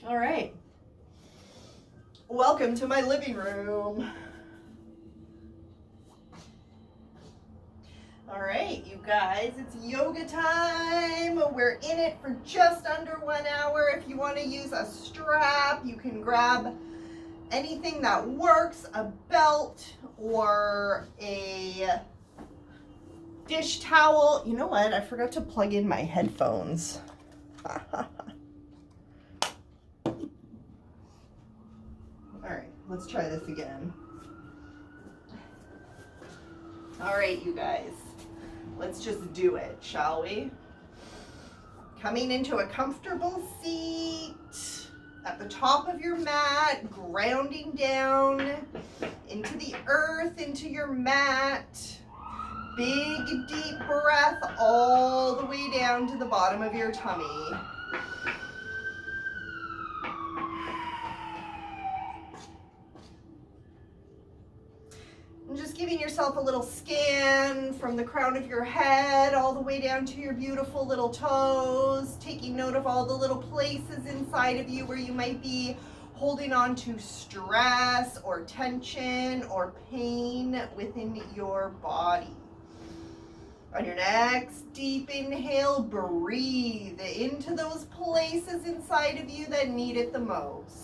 All right. Welcome to my living room. All right, you guys, it's yoga time. We're in it for just under 1 hour. If you want to use a strap, you can grab anything that works, a belt or a dish towel. You know what? I forgot to plug in my headphones. All right, let's try this again. All right, you guys, let's just do it, shall we? Coming into a comfortable seat at the top of your mat, grounding down into the earth, into your mat. Big, deep breath all the way down to the bottom of your tummy. And just giving yourself a little scan from the crown of your head all the way down to your beautiful little toes, taking note of all the little places inside of you where you might be holding on to stress or tension or pain within your body. On your next deep inhale, breathe into those places inside of you that need it the most.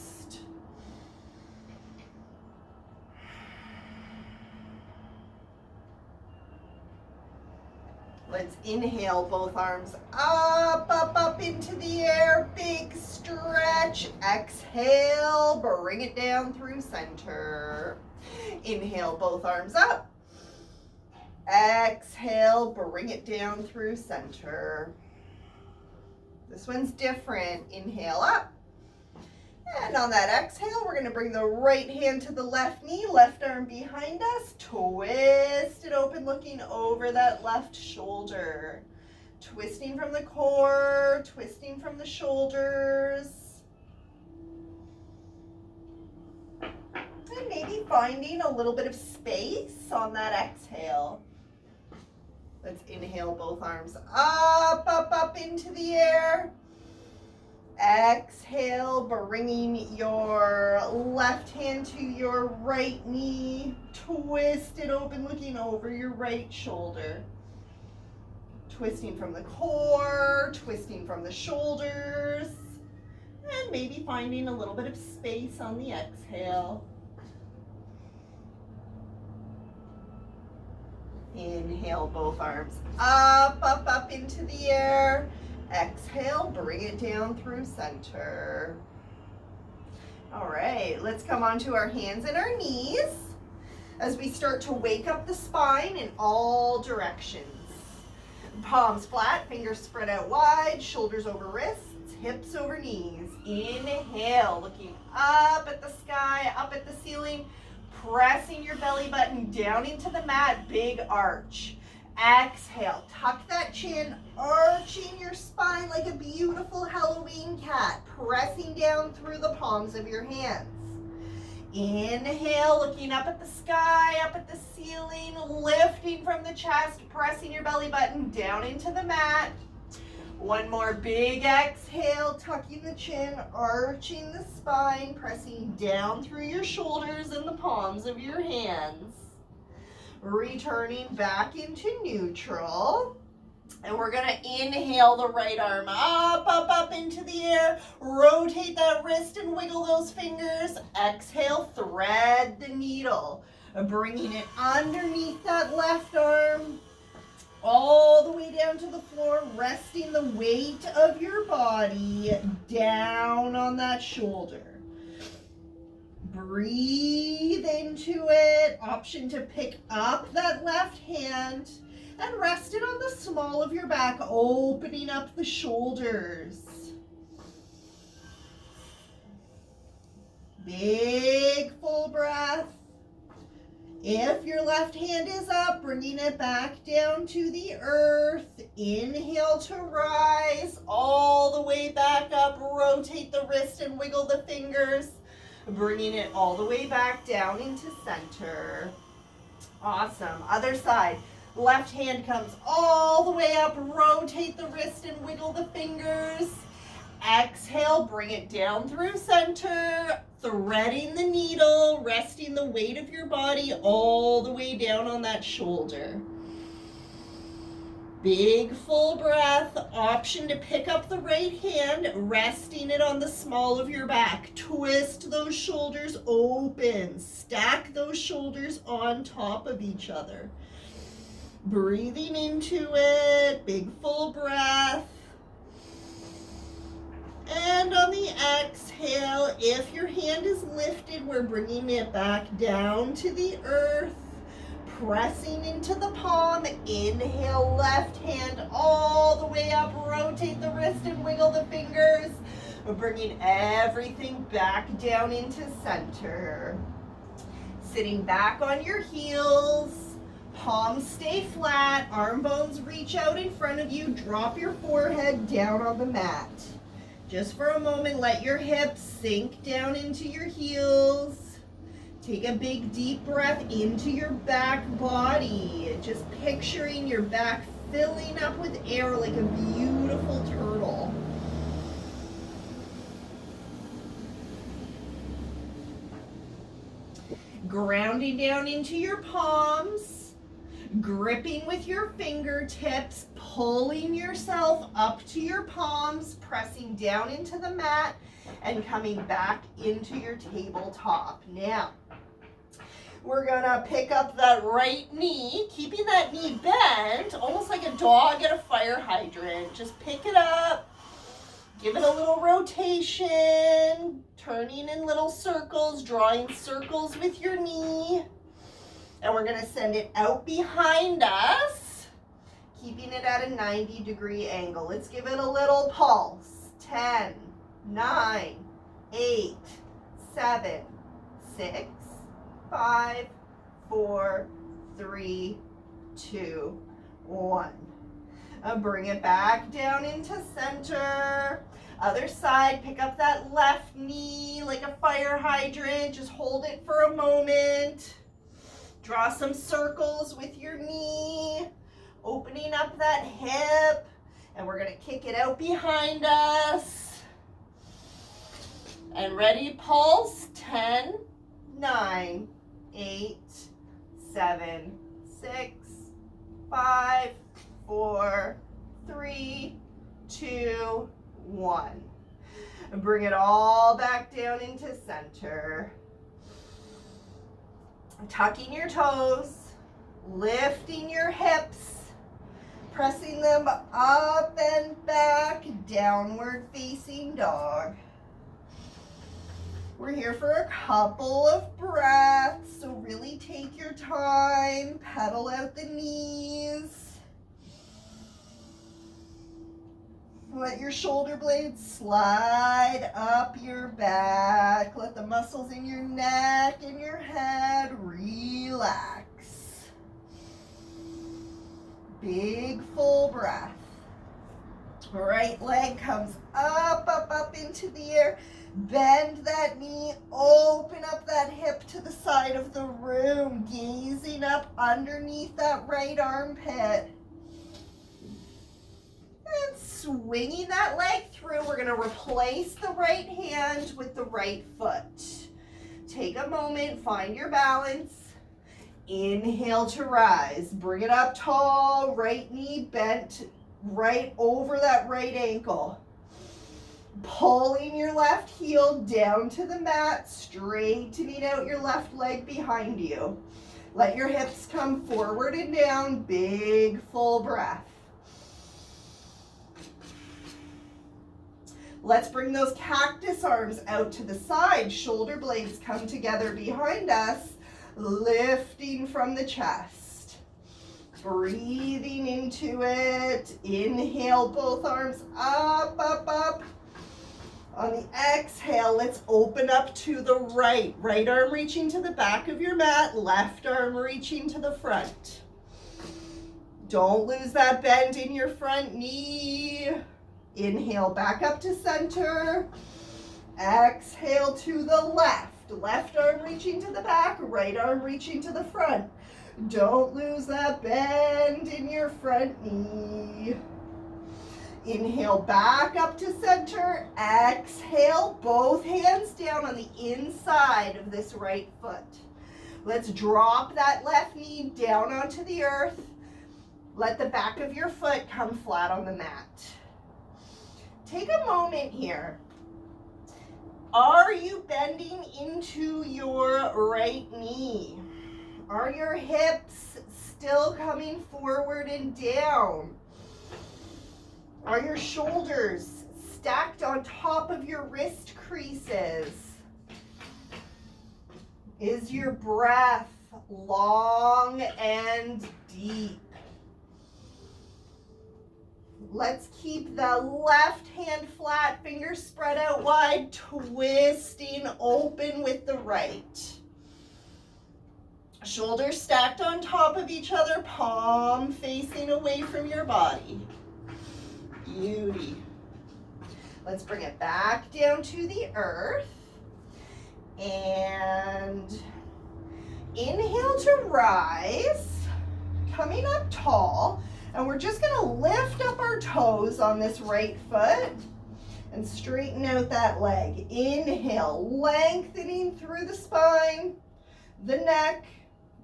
Let's inhale, both arms up, up, up into the air. Big stretch. Exhale, bring it down through center. Inhale, both arms up. Exhale, bring it down through center. This one's different. Inhale up. And on that exhale, we're going to bring the right hand to the left knee, left arm behind us. Twist it open, looking over that left shoulder. Twisting from the core, twisting from the shoulders. And maybe finding a little bit of space on that exhale. Let's inhale, both arms up, up, up into the air. Exhale, bringing your left hand to your right knee. Twist it open, looking over your right shoulder. Twisting from the core, twisting from the shoulders. And maybe finding a little bit of space on the exhale. Inhale, both arms up, up, up into the air. Exhale, bring it down through center. All right, let's come onto our hands and our knees as we start to wake up the spine in all directions. Palms flat, fingers spread out wide, shoulders over wrists, hips over knees. Inhale, looking up at the sky, up at the ceiling, pressing your belly button down into the mat, big arch. Exhale, tuck that chin, arching your spine like a beautiful Halloween cat, pressing down through the palms of your hands. Inhale, looking up at the sky, up at the ceiling, lifting from the chest, pressing your belly button down into the mat. One more big exhale, tucking the chin, arching the spine, pressing down through your shoulders and the palms of your hands. Returning back into neutral. And we're going to inhale the right arm up, up, up into the air. Rotate that wrist and wiggle those fingers. Exhale, thread the needle. Bringing it underneath that left arm. All the way down to the floor, resting the weight of your body down on that shoulder. Breathe into it. Option to pick up that left hand and rest it on the small of your back, opening up the shoulders. Big full breath. If your left hand is up, bringing it back down to the earth. Inhale to rise all the way back up. Rotate the wrist and wiggle the fingers. Bringing it all the way back down into center. Awesome. Other side. Left hand comes all the way up. Rotate the wrist and wiggle the fingers. exhale, bring it down through center, threading the needle, resting the weight of your body all the way down on that shoulder. Big full breath, option to pick up the right hand, resting it on the small of your back. Twist those shoulders open, stack those shoulders on top of each other. Breathing into it, big full breath. And on the exhale, if your hand is lifted, we're bringing it back down to the earth. Pressing into the palm, inhale, left hand all the way up, rotate the wrist and wiggle the fingers. We're bringing everything back down into center. Sitting back on your heels, palms stay flat, arm bones reach out in front of you, drop your forehead down on the mat. Just for a moment, let your hips sink down into your heels. Take a big deep breath into your back body. Just picturing your back filling up with air like a beautiful turtle. Grounding down into your palms, gripping with your fingertips, pulling yourself up to your palms, pressing down into the mat, and coming back into your tabletop. Now, we're gonna pick up that right knee, keeping that knee bent, almost like a dog at a fire hydrant. Just pick it up, give it a little rotation, turning in little circles, drawing circles with your knee. And we're gonna send it out behind us, keeping it at a 90-degree angle. Let's give it a little pulse. 10, 9, 8, 7, 6, 5, 4, 3, 2, 1. Bring it back down into center. Other side, pick up that left knee like a fire hydrant. Just hold it for a moment. Draw some circles with your knee. Opening up that hip. And we're going to kick it out behind us. And ready, pulse. 10, 9, 8, 7, 6, 5, 4, 3, 2, 1. And bring it all back down into center. Tucking your toes, lifting your hips, pressing them up and back, downward facing dog. We're here for a couple of breaths, so really take your time, pedal out the knees. Let your shoulder blades slide up your back. Let the muscles in your neck and your head relax. Big full breath. Right leg comes up, up, up into the air. Bend that knee, open up that hip to the side of the room, gazing up underneath that right armpit. And swinging that leg through, we're going to replace the right hand with the right foot. Take a moment, find your balance. Inhale to rise. Bring it up tall, right knee bent right over that right ankle. Pulling your left heel down to the mat, straightening out your left leg behind you. Let your hips come forward and down, big full breath. Let's bring those cactus arms out to the side. Shoulder blades come together behind us, lifting from the chest. Breathing into it. Inhale, both arms up, up, up. On the exhale, let's open up to the right. Right arm reaching to the back of your mat, left arm reaching to the front. Don't lose that bend in your front knee. Inhale, back up to center. Exhale to the left. Left arm reaching to the back, right arm reaching to the front. Don't lose that bend in your front knee. Inhale, back up to center. Exhale, both hands down on the inside of this right foot. Let's drop that left knee down onto the earth. Let the back of your foot come flat on the mat. Take a moment here. Are you bending into your right knee? Are your hips still coming forward and down? Are your shoulders stacked on top of your wrist creases? Is your breath long and deep? Let's keep the left hand flat, fingers spread out wide, twisting open with the right. Shoulders stacked on top of each other, palm facing away from your body. Beauty. Let's bring it back down to the earth. And inhale to rise, coming up tall. And we're just going to lift up our toes on this right foot and straighten out that leg. Inhale, lengthening through the spine, the neck,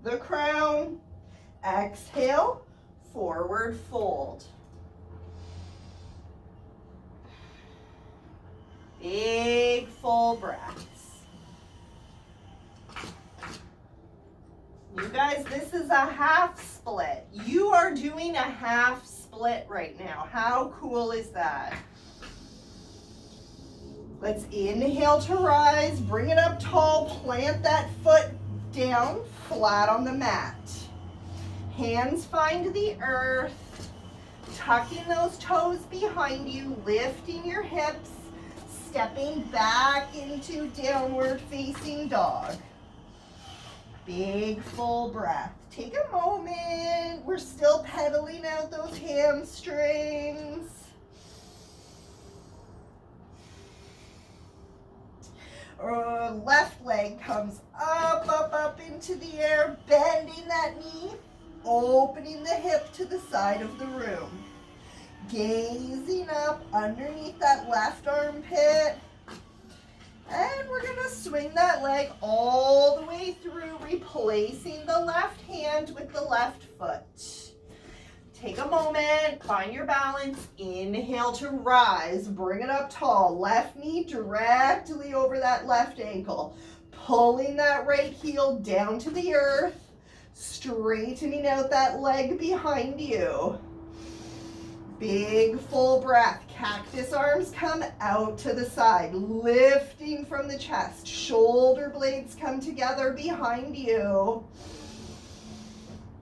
the crown. Exhale, forward fold. Big full breaths. You guys, this is a half split. You are doing a half split right now. How cool is that? Let's inhale to rise, bring it up tall, plant that foot down, flat on the mat. Hands find the earth, tucking those toes behind you, lifting your hips, stepping back into downward facing dog. Big full breath. Take a moment. We're still pedaling out those hamstrings. Left leg comes up, up, up into the air, bending that knee, opening the hip to the side of the room. Gazing up underneath that left armpit. And we're going to swing that leg all the way through, replacing the left hand with the left foot. Take a moment, find your balance. Inhale to rise, bring it up tall. Left knee directly over that left ankle. Pulling that right heel down to the earth, straightening out that leg behind you. Big full breath. Cactus arms come out to the side, lifting from the chest. Shoulder blades come together behind you.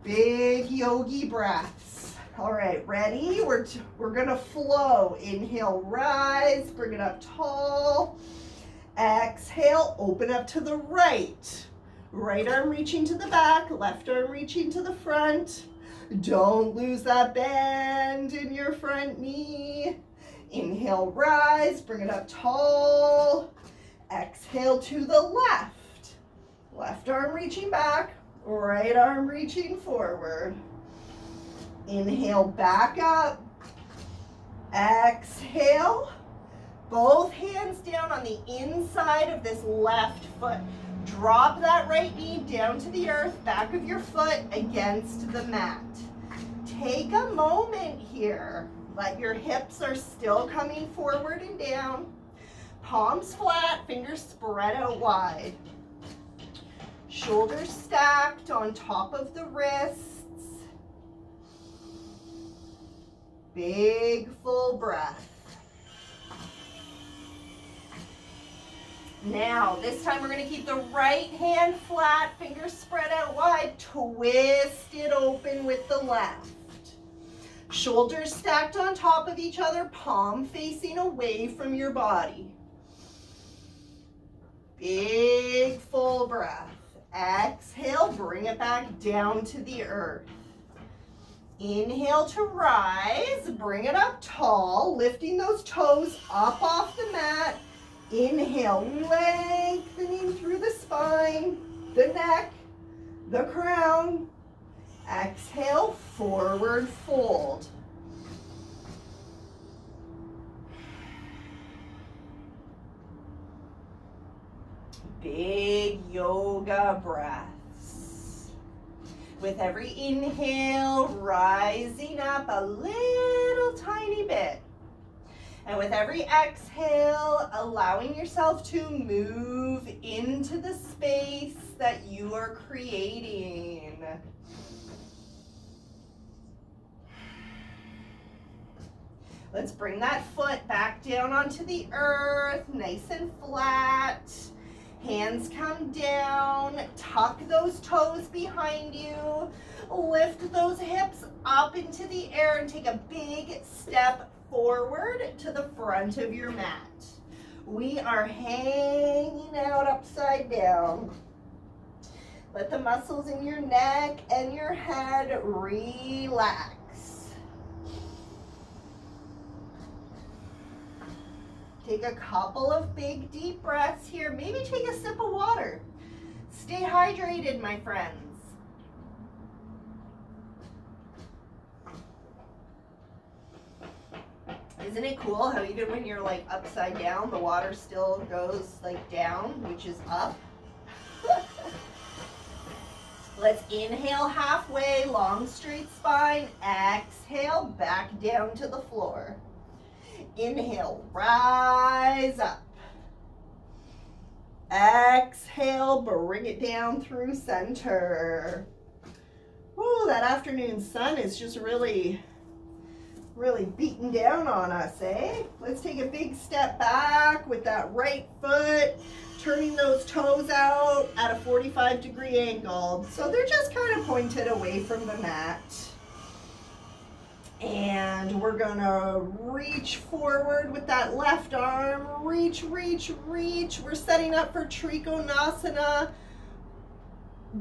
Big yogi breaths. All right, ready? We're gonna flow. Inhale, rise, bring it up tall. Exhale, open up to the right. Right arm reaching to the back, left arm reaching to the front. Don't lose that bend in your front knee. Inhale, rise, bring it up tall. Exhale to the left. Left arm reaching back, right arm reaching forward. Inhale, back up. Exhale. Both hands down on the inside of this left foot. Drop that right knee down to the earth, back of your foot against the mat. Take a moment here. Let your hips are still coming forward and down. Palms flat, fingers spread out wide. Shoulders stacked on top of the wrists. Big full breath. Now, this time we're going to keep the right hand flat, fingers spread out wide, twist it open with the left. Shoulders stacked on top of each other, palm facing away from your body. Big full breath. Exhale, bring it back down to the earth. Inhale to rise, bring it up tall, lifting those toes up off the mat. Inhale, lengthening through the spine, the neck, the crown. Exhale, forward fold. big yoga breaths. With every inhale, rising up a little tiny bit. And with every exhale, allowing yourself to move into the space that you are creating. Let's bring that foot back down onto the earth, nice and flat. Hands come down, tuck those toes behind you, lift those hips up into the air and take a big step forward to the front of your mat. We are hanging out upside down. Let the muscles in your neck and your head relax. Take a couple of big deep breaths here. Maybe take a sip of water. Stay hydrated, my friends. Isn't it cool how even when you're like upside down, the water still goes like down, which is up? Let's inhale halfway, long straight spine. Exhale, back down to the floor. Inhale, rise up. Exhale, bring it down through center. Ooh, that afternoon sun is just really beating down on us, eh? Let's take a big step back with that right foot, turning those toes out at a 45-degree angle. So they're just kind of pointed away from the mat. And we're gonna reach forward with that left arm. Reach, reach, reach. We're setting up for Trikonasana.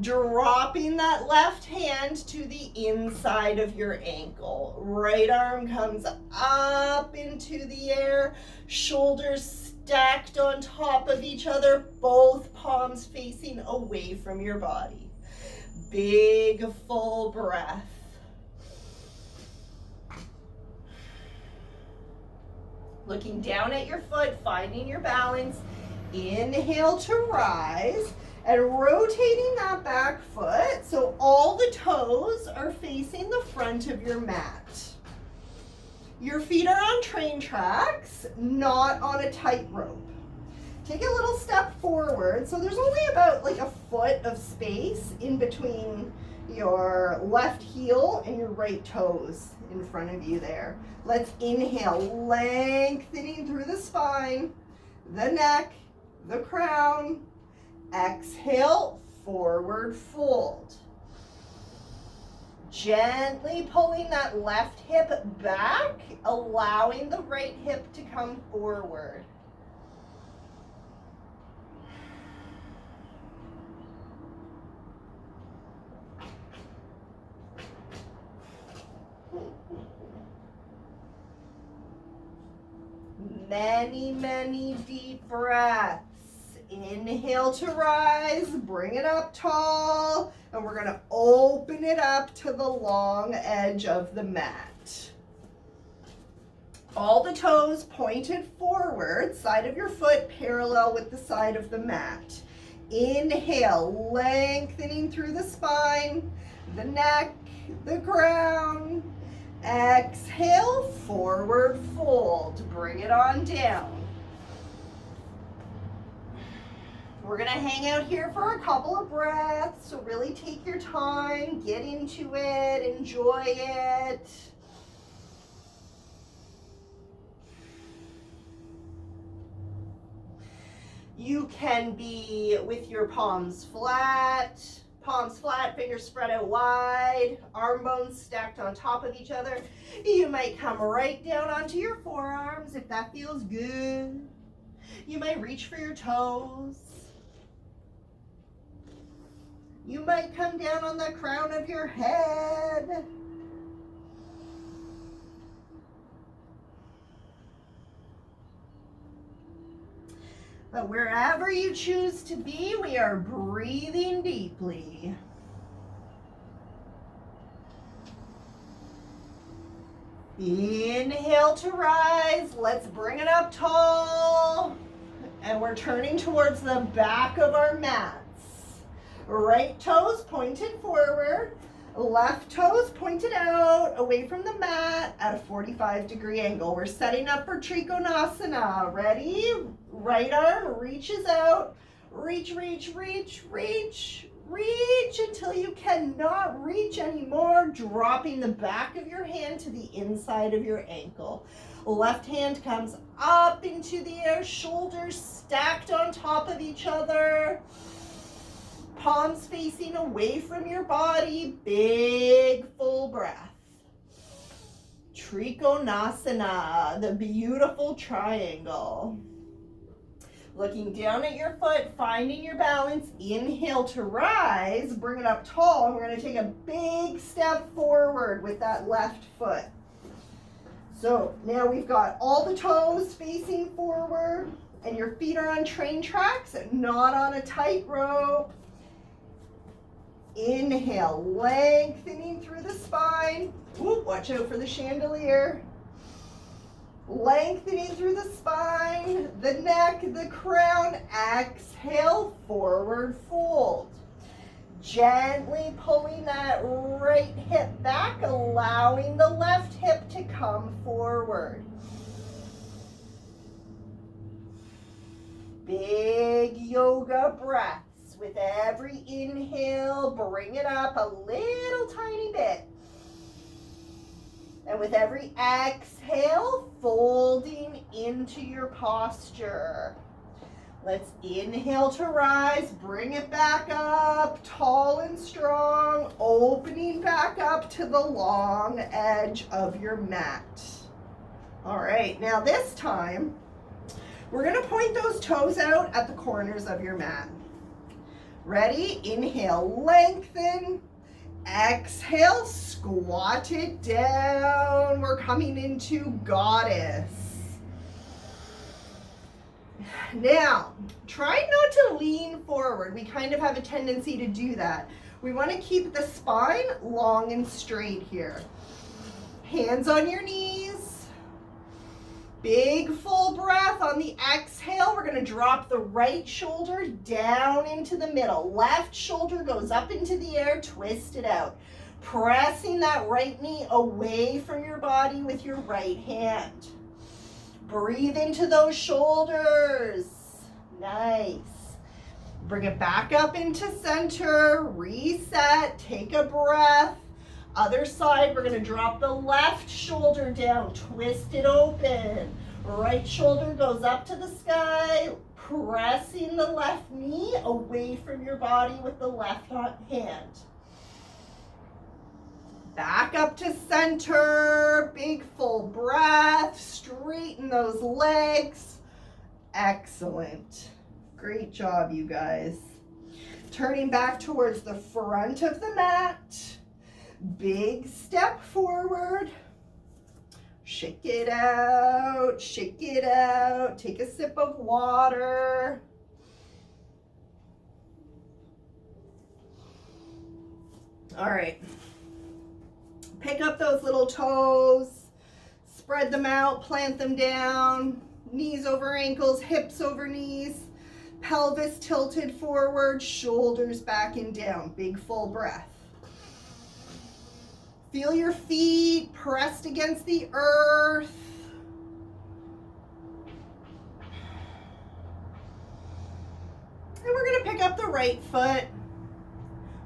Dropping that left hand to the inside of your ankle. Right arm comes up into the air. Shoulders stacked on top of each other. Both palms facing away from your body. Big full breath. Looking down at your foot, finding your balance. Inhale to rise and rotating that back foot so all the toes are facing the front of your mat. Your feet are on train tracks, not on a tightrope. Take a little step forward. So there's only about like a foot of space in between your left heel and your right toes in front of you there. Let's inhale, lengthening through the spine, the neck, the crown. Exhale, forward fold. Gently pulling that left hip back, allowing the right hip to come forward. Many, many deep breaths. Inhale to rise, bring it up tall, and we're going to open it up to the long edge of the mat. All the toes pointed forward, side of your foot parallel with the side of the mat. Inhale, lengthening through the spine, the neck, the crown. Exhale, forward fold. Bring it on down. We're going to hang out here for a couple of breaths, so really take your time, get into it, enjoy it. You can be with your palms flat, fingers spread out wide, arm bones stacked on top of each other. You might come right down onto your forearms if that feels good. You might reach for your toes. You might come down on the crown of your head. But wherever you choose to be, we are breathing deeply. Inhale to rise. Let's bring it up tall. And we're turning towards the back of our mats. Right toes pointed forward, left toes pointed out, away from the mat at a 45-degree angle. We're setting up for Trikonasana. Ready? Right arm reaches out. Reach, reach, reach, reach, reach until you cannot reach anymore, dropping the back of your hand to the inside of your ankle. Left hand comes up into the air, shoulders stacked on top of each other. Palms facing away from your body, big full breath. Trikonasana, the beautiful triangle. Looking down at your foot, finding your balance. Inhale to rise, bring it up tall, and we're going to take a big step forward with that left foot. So now we've got all the toes facing forward, and your feet are on train tracks, not on a tightrope. Inhale, lengthening through the spine. Whoop, watch out for the chandelier. Lengthening through the spine, the neck, the crown. Exhale, forward fold. Gently pulling that right hip back, allowing the left hip to come forward. Big yoga breaths. With every inhale, bring it up a little tiny bit. And with every exhale, folding into your posture. Let's inhale to rise, bring it back up, tall and strong, opening back up to the long edge of your mat. All right, now this time, we're gonna point those toes out at the corners of your mat. Ready? Inhale, lengthen. Exhale, squat it down. We're coming into goddess. Now, try not to lean forward. We kind of have a tendency to do that. We want to keep the spine long and straight here. Hands on your knees. Big full breath. On the exhale, we're going to drop the right shoulder down into the middle. Left shoulder goes up into the air, twist it out. Pressing that right knee away from your body with your right hand. Breathe into those shoulders. Nice. Bring it back up into center. Reset. Take a breath. Other side, we're going to drop the left shoulder down, twist it open. Right shoulder goes up to the sky, pressing the left knee away from your body with the left hand. Back up to center, big full breath, straighten those legs. Excellent. Great job, you guys. Turning back towards the front of the mat. Big step forward. Shake it out, shake it out. Take a sip of water. All right. Pick up those little toes, spread them out, plant them down, knees over ankles, hips over knees, pelvis tilted forward, shoulders back and down. Big full breath. Feel your feet pressed against the earth. And we're going to pick up the right foot,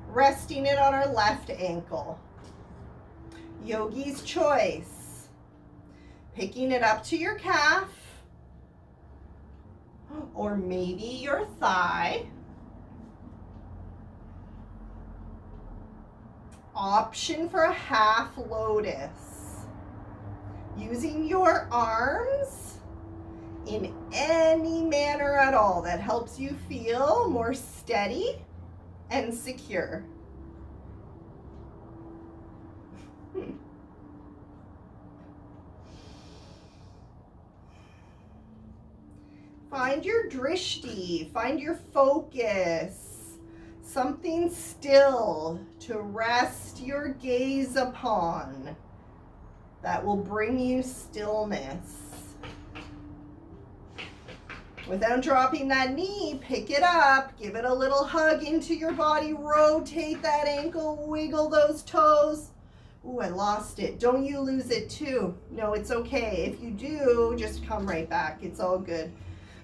resting it on our left ankle. Yogi's choice. Picking it up to your calf, or maybe your thigh. Option for a half lotus. Using your arms in any manner at all that helps you feel more steady and secure. Find your drishti, find your focus. Something still to rest your gaze upon that will bring you stillness. Without dropping that knee, pick it up, give it a little hug into your body, rotate that ankle, wiggle those toes. Ooh, I lost it. Don't you lose it too. No, it's okay. If you do, just come right back. It's all good.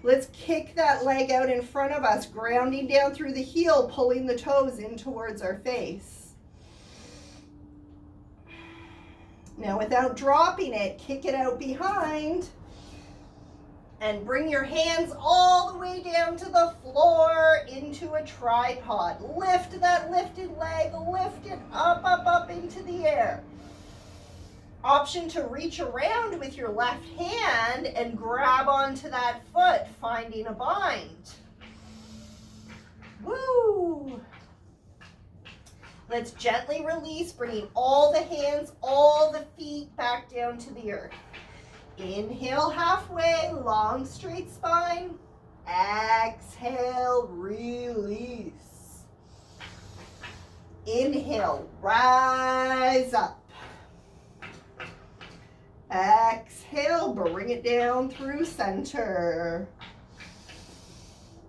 Let's kick that leg out in front of us, grounding down through the heel, pulling the toes in towards our face. Now, without dropping it, kick it out behind. And bring your hands all the way down to the floor into a tripod. Lift that lifted leg, lift it up, up, up into the air. Option to reach around with your left hand and grab onto that foot, finding a bind. Woo! Let's gently release, bringing all the hands, all the feet back down to the earth. Inhale halfway, long straight spine. Exhale, release. Inhale, rise up. Exhale, bring it down through center.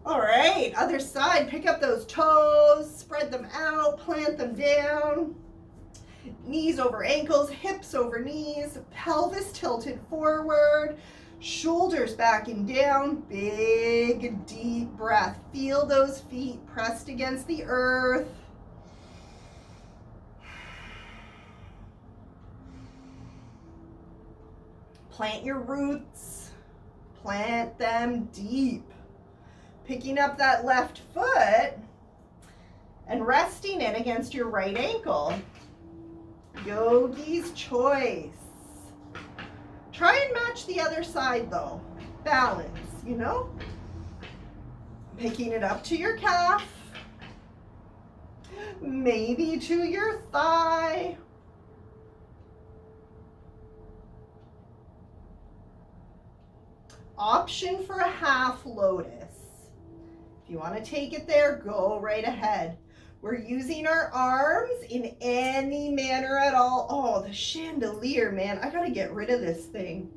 All right, other side, pick up those toes, spread them out, plant them down. Knees over ankles, hips over knees, pelvis tilted forward, shoulders back and down, big deep breath. Feel those feet pressed against the earth. Plant your roots, plant them deep. Picking up that left foot and resting it against your right ankle. Yogi's choice. Try and match the other side though. Balance, you know? Picking it up to your calf. Maybe to your thigh. Option for a half lotus. If you want to take it there, go right ahead. We're using our arms in any manner at all. Oh, the chandelier, man. I gotta get rid of this thing.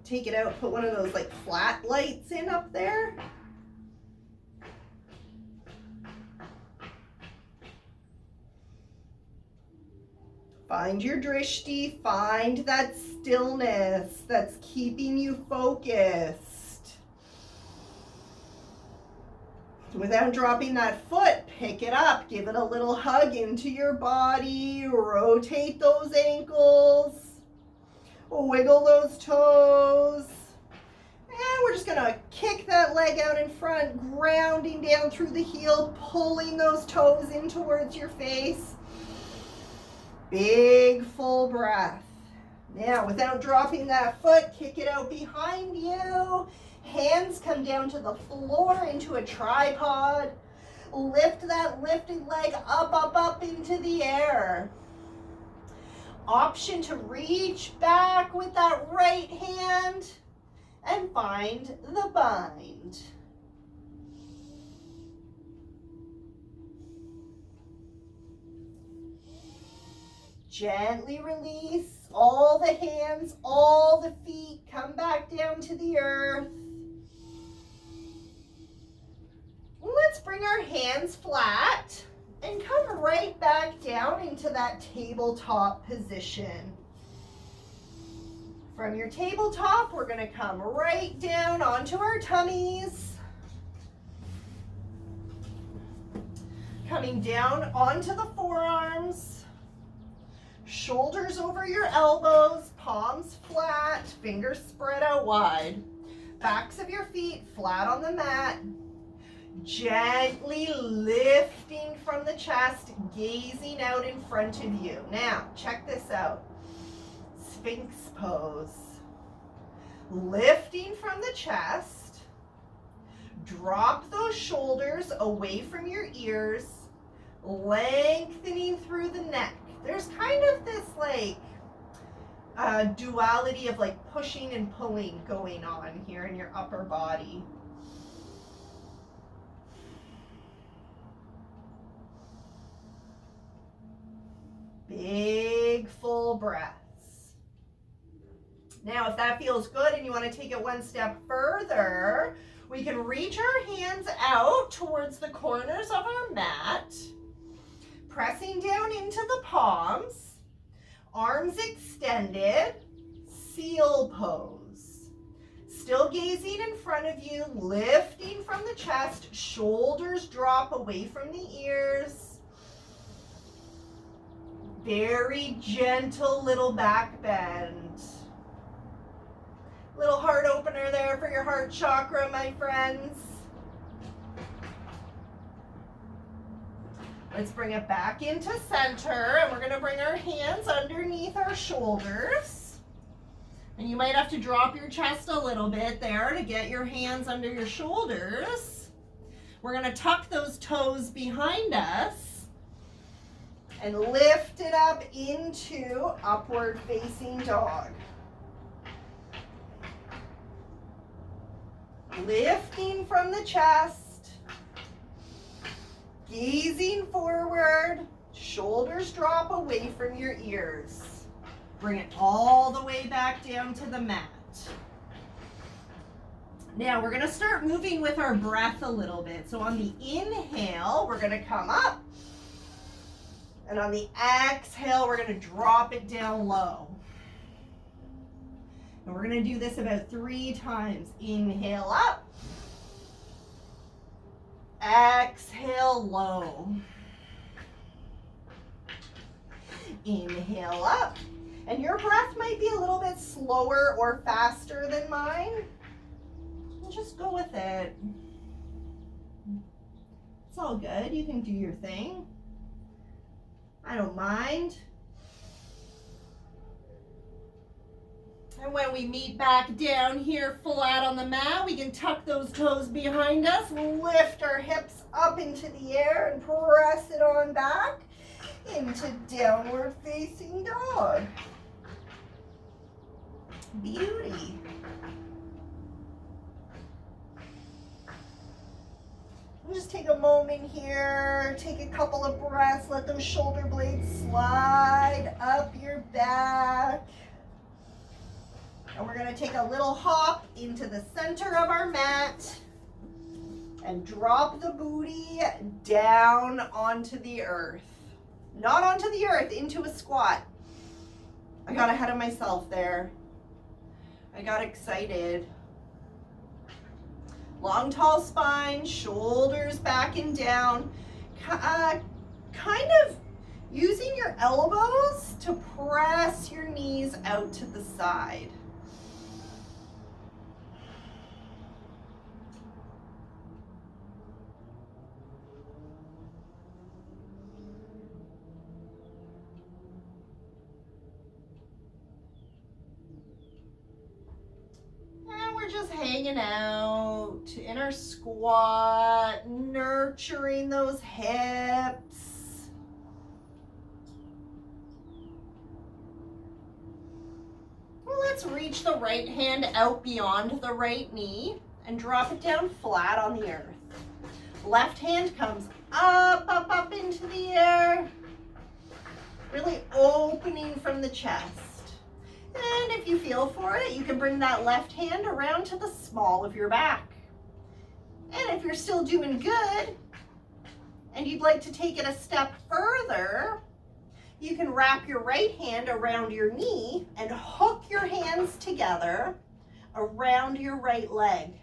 Take it out, put one of those like flat lights in up there. Find your drishti, find that stillness that's keeping you focused. Without dropping that foot, pick it up, give it a little hug into your body, rotate those ankles, wiggle those toes. And we're just gonna kick that leg out in front, grounding down through the heel, pulling those toes in towards your face. Big full breath. Now, without dropping that foot, kick it out behind you. Hands come down to the floor into a tripod. Lift that lifted leg up, up, up into the air. Option to reach back with that right hand and find the bind. Gently release all the hands, all the feet, come back down to the earth. Let's bring our hands flat and come right back down into that tabletop position. From your tabletop, we're going to come right down onto our tummies. Coming down onto the forearms. Shoulders over your elbows, palms flat, fingers spread out wide. Backs of your feet flat on the mat. Gently lifting from the chest, gazing out in front of you. Now, check this out. Sphinx pose. Lifting from the chest. Drop those shoulders away from your ears. Lengthening through the neck. There's kind of this like duality of like pushing and pulling going on here in your upper body. Big full breaths. Now, if that feels good and you want to take it one step further, we can reach our hands out towards the corners of our mat, pressing down into the palms, arms extended, seal pose. Still gazing in front of you, lifting from the chest, shoulders drop away from the ears. Very gentle little back bend. Little heart opener there for your heart chakra, my friends. Let's bring it back into center, and we're going to bring our hands underneath our shoulders. And you might have to drop your chest a little bit there to get your hands under your shoulders. We're going to tuck those toes behind us and lift it up into upward facing dog. Lifting from the chest, gazing forward, shoulders drop away from your ears. Bring it all the way back down to the mat. Now we're going to start moving with our breath a little bit. So on the inhale, we're going to come up. And on the exhale, we're going to drop it down low. And we're going to do this about 3 times. Inhale up. Exhale low. Inhale up. And your breath might be a little bit slower or faster than mine. Just go with it. It's all good. You can do your thing. I don't mind. And when we meet back down here flat on the mat, we can tuck those toes behind us, lift our hips up into the air and press it on back into downward facing dog. Beauty. Just take a moment here, take a couple of breaths, let those shoulder blades slide up your back. And we're going to take a little hop into the center of our mat and drop the booty down onto the earth. Not onto the earth, into a squat. I got ahead of myself there. I got excited. Long, tall spine, shoulders back and down. Kind of using your elbows to press your knees out to the side. Just hanging out in our squat, nurturing those hips. Well, let's reach the right hand out beyond the right knee and drop it down flat on the earth. Left hand comes up, up, up into the air, really opening from the chest. And if you feel for it, you can bring that left hand around to the small of your back. And if you're still doing good and you'd like to take it a step further, you can wrap your right hand around your knee and hook your hands together around your right leg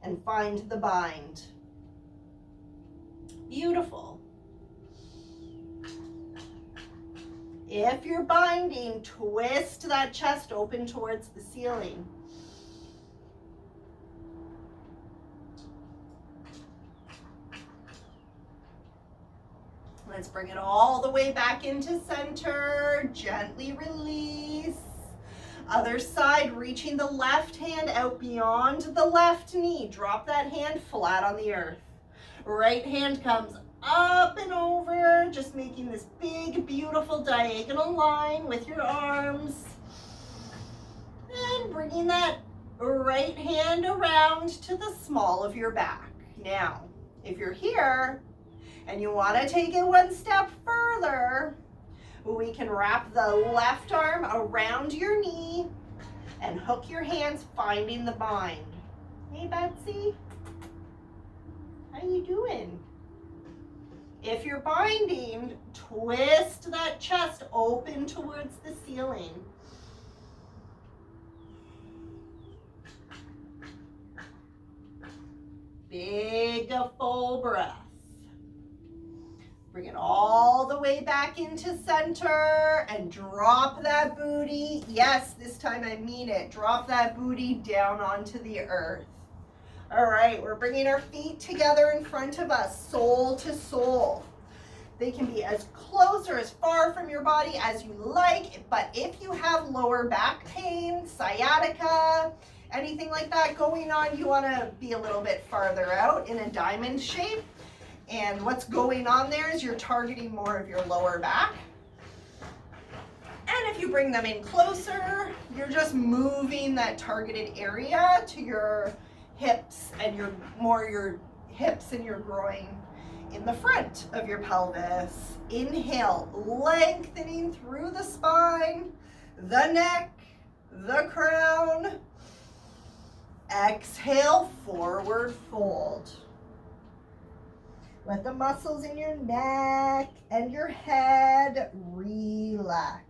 and find the bind. Beautiful. If you're binding, twist that chest open towards the ceiling. Let's bring it all the way back into center. Gently release. Other side, reaching the left hand out beyond the left knee. Drop that hand flat on the earth. Right hand comes up and over, just making this big, beautiful diagonal line with your arms. And bringing that right hand around to the small of your back. Now, if you're here and you want to take it one step further, we can wrap the left arm around your knee and hook your hands, finding the bind. Hey, Betsy, how you doing? If you're binding, twist that chest open towards the ceiling. Big full breath. Bring it all the way back into center and drop that booty. Yes, this time I mean it. Drop that booty down onto the earth. All right, we're bringing our feet together in front of us, sole to sole. They can be as close or as far from your body as you like, but if you have lower back pain, sciatica, anything like that going on, you want to be a little bit farther out in a diamond shape. And what's going on there is you're targeting more of your lower back. And if you bring them in closer, you're just moving that targeted area to your hips and your hips and your groin in the front of your pelvis. Inhale, lengthening through the spine, the neck, the crown. Exhale, forward fold. Let the muscles in your neck and your head relax.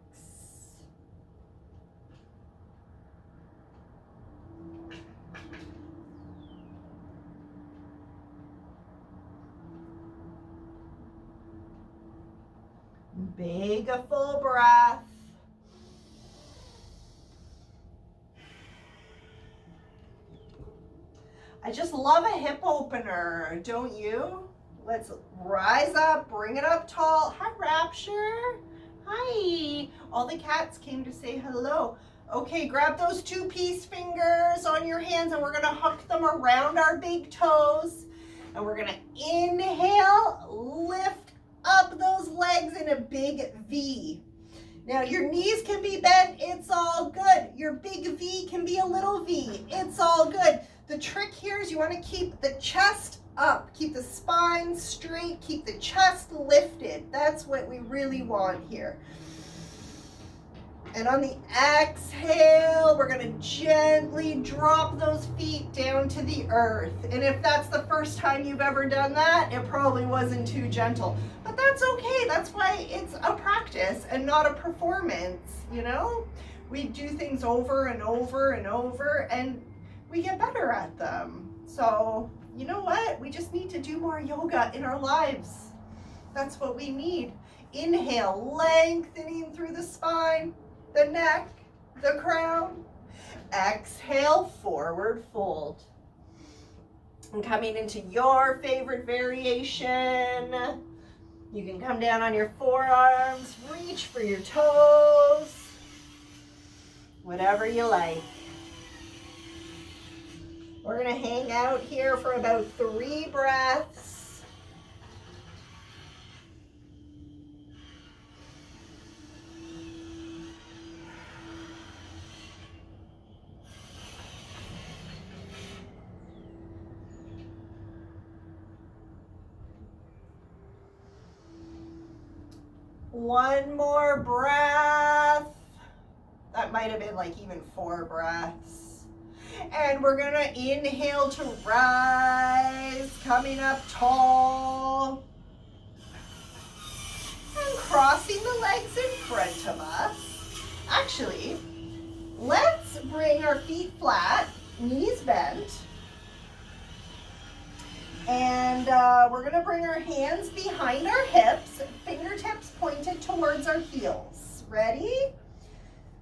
Big full breath. I just love a hip opener, don't you? Let's rise up, bring it up tall. Hi, Rapture. Hi. All the cats came to say hello. Okay, grab those 2 peace fingers on your hands and we're gonna hook them around our big toes. And we're gonna inhale, lift up those legs in a big V. Now your knees can be bent, it's all good. Your big V can be a little V, it's all good. The trick here is you want to keep the chest up, keep the spine straight, keep the chest lifted. That's what we really want here. And on the exhale, we're going to gently drop those feet down to the earth. And if that's the first time you've ever done that, it probably wasn't too gentle. But that's okay. That's why it's a practice and not a performance, you know? We do things over and over and over, and we get better at them. So, you know what? We just need to do more yoga in our lives. That's what we need. Inhale, lengthening through the spine, the neck, the crown. Exhale, forward fold. And coming into your favorite variation, you can come down on your forearms, reach for your toes, whatever you like. We're going to hang out here for about 3 breaths. One more breath. That might have been like even 4 breaths. And we're going to inhale to rise, coming up tall. And crossing the legs in front of us. Actually, let's bring our feet flat, knees bent. And we're going to bring our hands behind our hips, fingertips pointed towards our heels. Ready?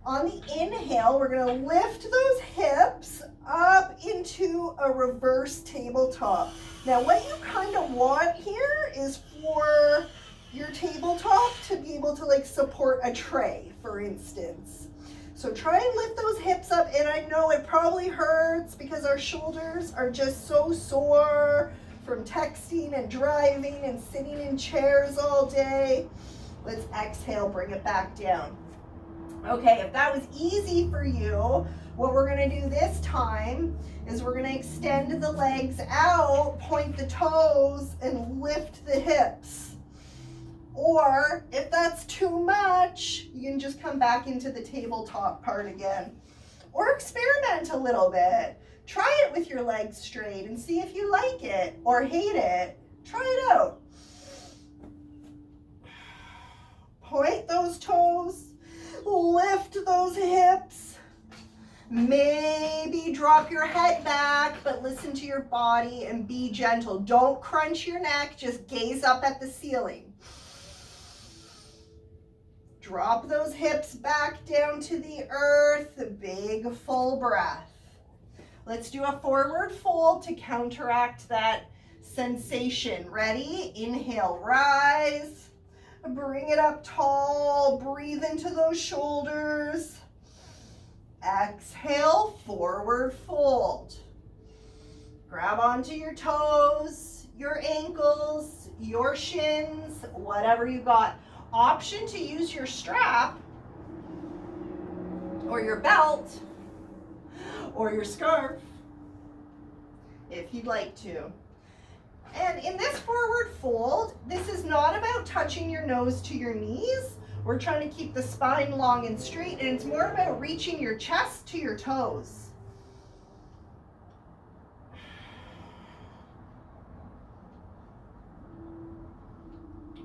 On the inhale, we're going to lift those hips up into a reverse tabletop. Now, what you kind of want here is for your tabletop to be able to like support a tray, for instance. So try and lift those hips up, and I know it probably hurts because our shoulders are just so sore from texting and driving and sitting in chairs all day. Let's exhale, bring it back down. Okay, if that was easy for you, what we're going to do this time is we're going to extend the legs out, point the toes, and lift the hips. Or if that's too much, you can just come back into the tabletop part again. Or experiment a little bit. Try it with your legs straight and see if you like it or hate it. Try it out. Point those toes, lift those hips. Maybe drop your head back, but listen to your body and be gentle. Don't crunch your neck, just gaze up at the ceiling. Drop those hips back down to the earth, big full breath. Let's do a forward fold to counteract that sensation. Ready? Inhale, rise. Bring it up tall, breathe into those shoulders. Exhale, forward fold. Grab onto your toes, your ankles, your shins, whatever you got. Option to use your strap or your belt or your scarf if you'd like to. And in this forward fold, this is not about touching your nose to your knees. We're trying to keep the spine long and straight, and it's more about reaching your chest to your toes.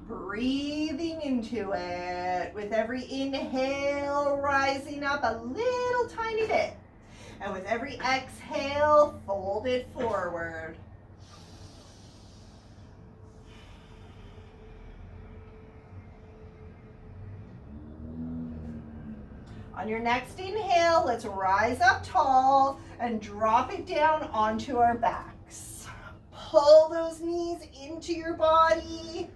Breathing into it. With every inhale, rising up a little tiny bit. And with every exhale, fold it forward. On your next inhale, let's rise up tall and drop it down onto our backs. Pull those knees into your body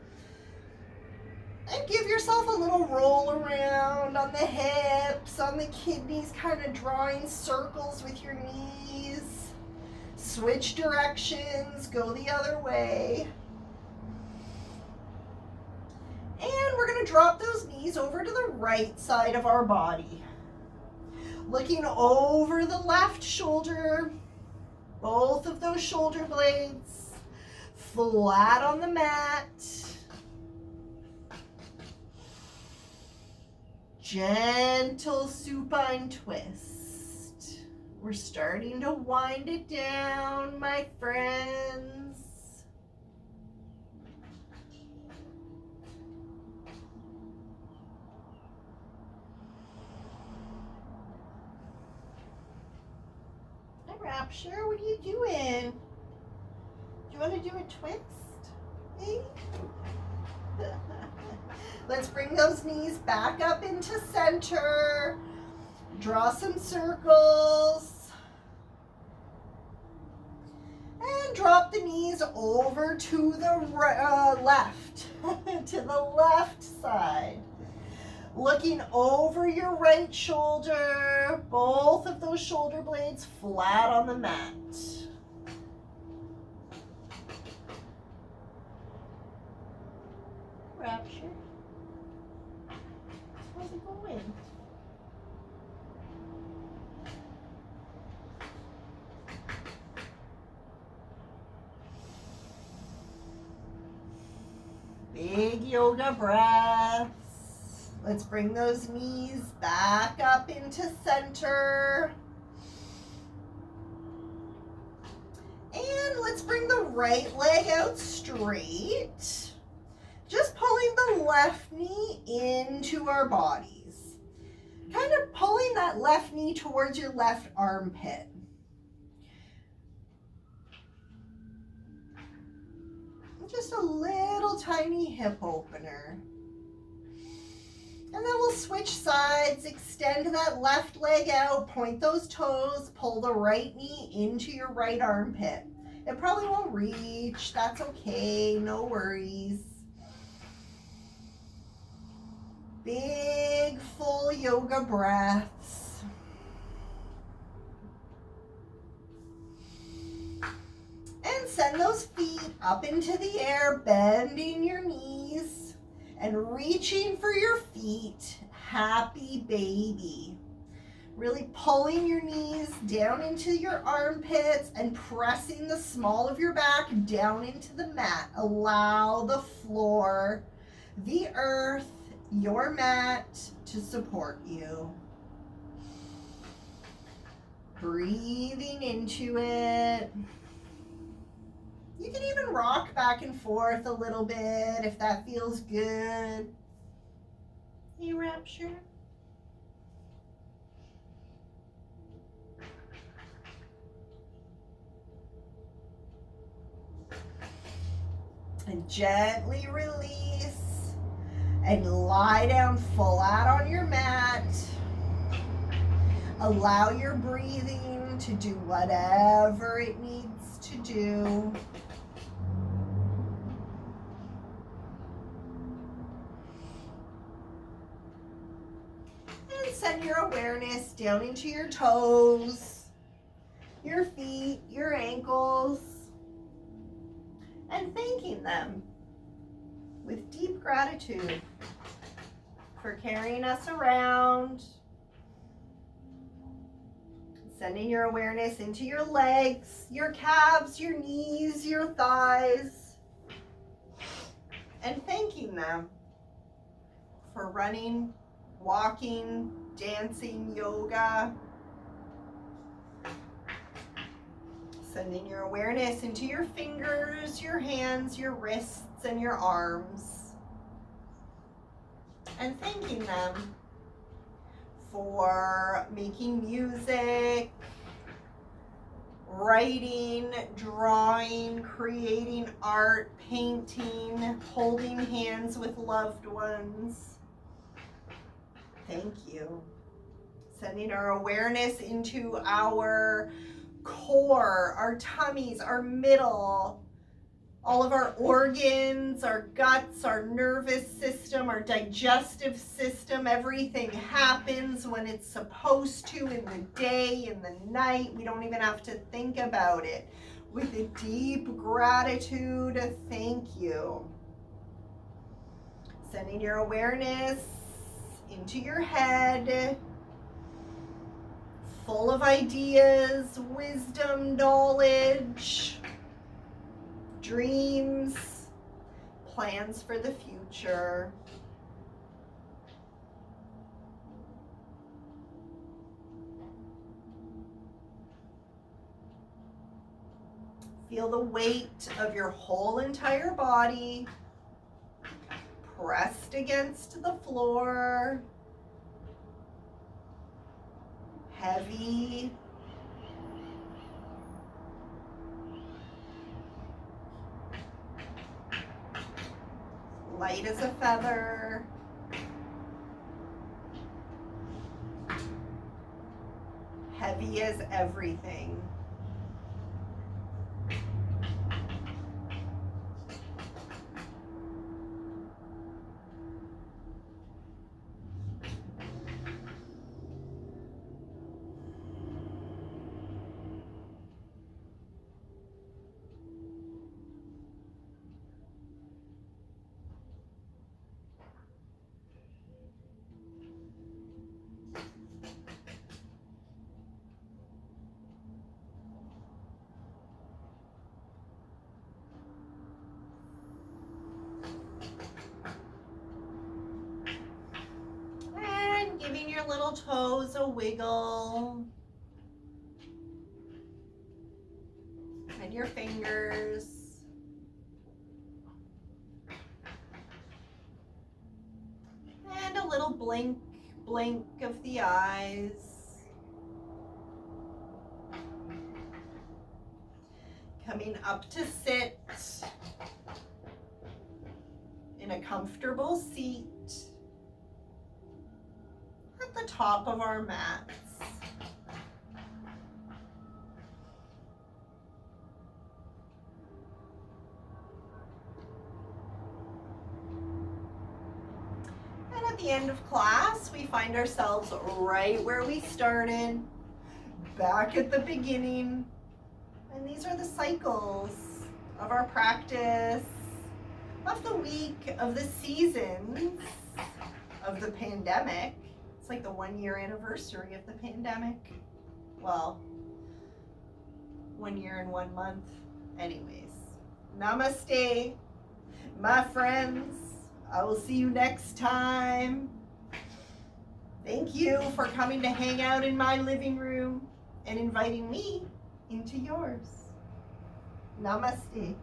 and give yourself a little roll around on the hips, on the kidneys, kind of drawing circles with your knees. Switch directions, go the other way. And we're going to drop those knees over to the right side of our body. Looking over the left shoulder, both of those shoulder blades flat on the mat. Gentle supine twist. We're starting to wind it down, my friends. Rapture, what are you doing? Do you want to do a twist? Hey? Let's bring those knees back up into center. Draw some circles. And drop the knees over to the left, to the left side. Looking over your right shoulder, both of those shoulder blades flat on the mat. Rapture. How's it going? Big yoga breaths. Let's bring those knees back up into center. And let's bring the right leg out straight. Just pulling the left knee into our bodies. Kind of pulling that left knee towards your left armpit. Just a little tiny hip opener. And then we'll switch sides, extend that left leg out, point those toes, pull the right knee into your right armpit. It probably won't reach, that's okay, no worries. Big, full yoga breaths. And send those feet up into the air, bending your knees and reaching for your feet. Happy baby. Really pulling your knees down into your armpits and pressing the small of your back down into the mat. Allow the floor, the earth, your mat to support you. Breathing into it. You can even rock back and forth a little bit if that feels good. Hey, Rapture. And gently release and lie down flat on your mat. Allow your breathing to do whatever it needs to do. And send your awareness down into your toes, your feet, your ankles, and thanking them with deep gratitude for carrying us around. Sending your awareness into your legs, your calves, your knees, your thighs, and thanking them for running, walking, dancing, yoga. Sending your awareness into your fingers, your hands, your wrists, and your arms. And thanking them for making music, writing, drawing, creating art, painting, holding hands with loved ones. Thank you. Sending our awareness into our core, our tummies, our middle, all of our organs, our guts, our nervous system, our digestive system. Everything happens when it's supposed to in the day, in the night. We don't even have to think about it. With a deep gratitude, thank you. Sending your awareness into your head, full of ideas, wisdom, knowledge, dreams, plans for the future. Feel the weight of your whole entire body pressed against the floor, heavy. Light as a feather. Heavy as everything. Giving your little toes a wiggle. And your fingers. And a little blink of the eyes. Coming up to sit in a comfortable seat at the top of our mats. And at the end of class, we find ourselves right where we started, back at the beginning. And these are the cycles of our practice, of the week, of the seasons, of the pandemic. It's like the 1-year anniversary of the pandemic. Well, 1 year and 1 month. Anyways, namaste, my friends. I will see you next time. Thank you for coming to hang out in my living room and inviting me into yours. Namaste.